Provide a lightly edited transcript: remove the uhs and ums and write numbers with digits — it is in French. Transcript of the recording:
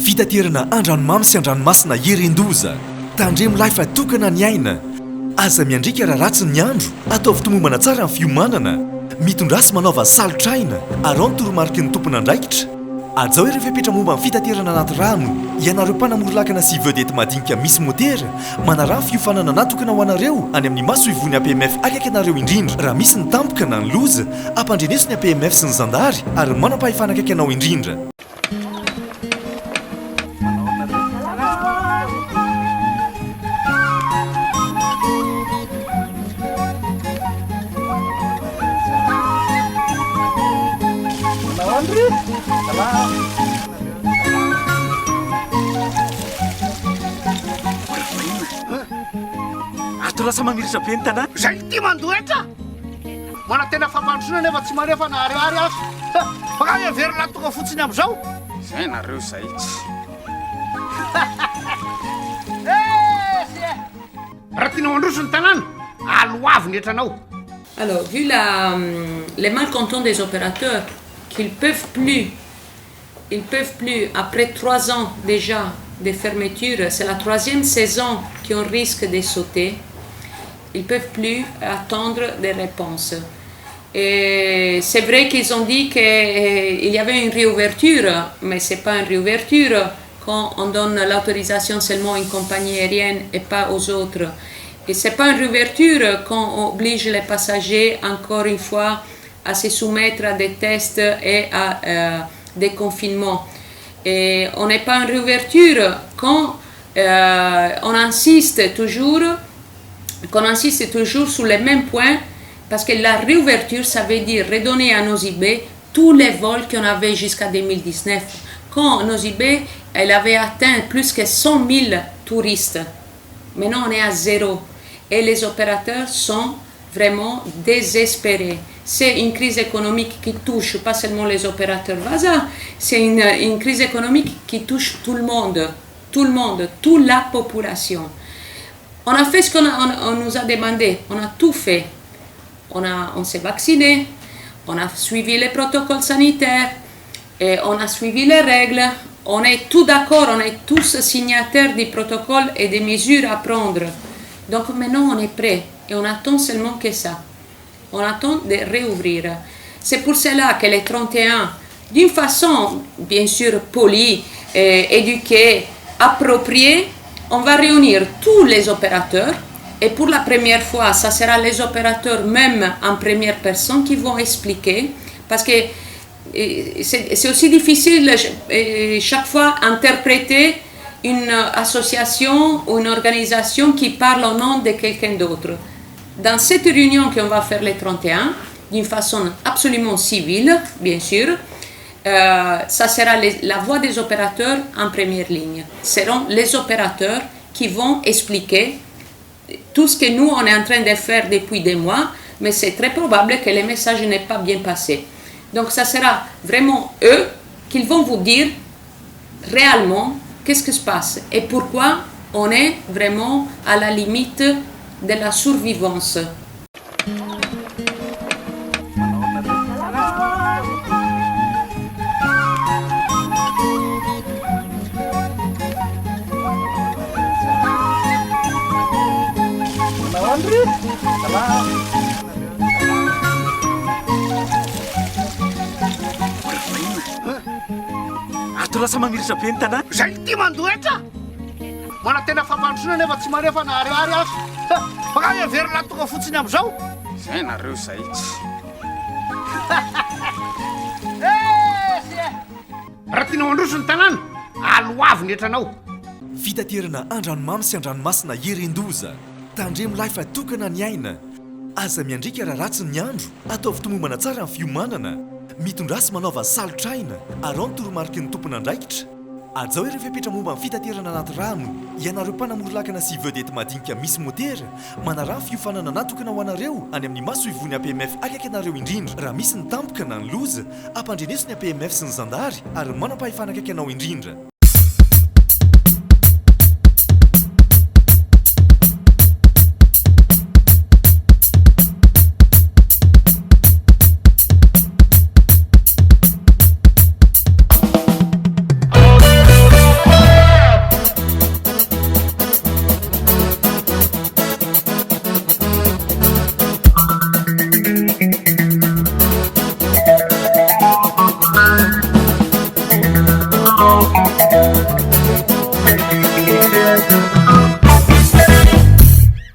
fitaterana andranomamy sy andranomasina herendoza tandremo lahy fa tokana ny aina aza miandrika raha ratsy ny andro ataovy tomombana tsara ny fiomanana mitondrasy manaova salotraina arao ny toromarika ny tompona andraikitra azao ireo fepetra momba ny fitaterana anaty rano ianareo mpanamorilakana sy vedety madinika misy motera manarah ny fiofanana natokana ho anareo any amin'ny maso ivony APMF akaiky anareo indrindra raha misy ny tampoka na ny loza ampandreneso ny APMF sy ny zandary ary manam-pahefana akaiky anao indrindra. Ato lasa mamiritra be ny tanàna zay ty mandoetra mana tena fampandrosona nefa tsy manefa na ariary azo baka everina tonga fotsiny am'izao zay nareo zay tsy raha tiana mandroso ny tanàna aloavy netranao. Alors, vu les malcontents des opérateurs, qu'ils peuvent plus, après 3 ans déjà de fermeture, c'est la 3e saison qu'on risque de sauter, ils peuvent plus attendre des réponses. Et c'est vrai qu'ils ont dit qu'il y avait une réouverture, mais c'est pas une réouverture quand on donne l'autorisation seulement à une compagnie aérienne et pas aux autres. Et c'est pas une réouverture quand on oblige les passagers encore une fois à se soumettre à des tests et à des confinements. Et on n'est pas en réouverture quand on insiste toujours sur les mêmes points, parce que la réouverture, ça veut dire redonner à Nosy Be tous les vols qu'on avait jusqu'à 2019. Quand Nosy Be, elle avait atteint plus que 100 000 touristes. Maintenant, on est à 0. Et les opérateurs sont vraiment désespérés. C'est une crise économique qui touche pas seulement les opérateurs Vasa, c'est une crise économique qui touche tout le monde, toute la population. On a fait ce qu'on nous a demandé, on a tout fait. On s'est vacciné, on a suivi les protocoles sanitaires, et on a suivi les règles, on est tous d'accord, on est tous signataires des protocoles et des mesures à prendre. Donc maintenant on est prêt et on attend seulement que ça. On attend de réouvrir. C'est pour cela que les 31, d'une façon bien sûr polie, éduquée, appropriée, on va réunir tous les opérateurs et pour la première fois, ça sera les opérateurs même en première personne qui vont expliquer parce que c'est aussi difficile chaque fois interpréter une association ou une organisation qui parle au nom de quelqu'un d'autre. Dans cette réunion qu'on va faire les 31, d'une façon absolument civile, bien sûr, ça sera la voix des opérateurs en première ligne. Ce seront les opérateurs qui vont expliquer tout ce que nous, on est en train de faire depuis des mois, mais c'est très probable que le message n'est pas bien passé. Donc ça sera vraiment eux qui vont vous dire réellement qu'est-ce qui se passe et pourquoi on est vraiment à la limite de la survivance. Ato lasa mamiritra be ny tanàna zay ty mandoetra mana tena fampandrosona nefa tsy manefa na ariary azo baka everina tonga fotsiny am'izao zay nareo zay tsy raha tiana mandroso ny tanàna aloavy netranao. fitaterana andranomamy sy andranomasina herendoza tandremo lahy fa tokana ny aina aza miandrika raha ratsy ny andro ataovy tomombana tsara ny fiomanana mitondrasy manaova salotraina arao ny toromarika ny tompona andraikitra azao ireo fepetra momba ny fitaterana anaty rano ianareo mpanamorilakana sy vedety madinika misy motera manarah ny fiofanana natokana ho anareo any amin'ny maso ivony APMF akaiky anareo indrindra raha misy ny tampoka na ny loza ampandreneso ny APMF sy ny zandary ary manam-pahefana akaiky anao indrindra.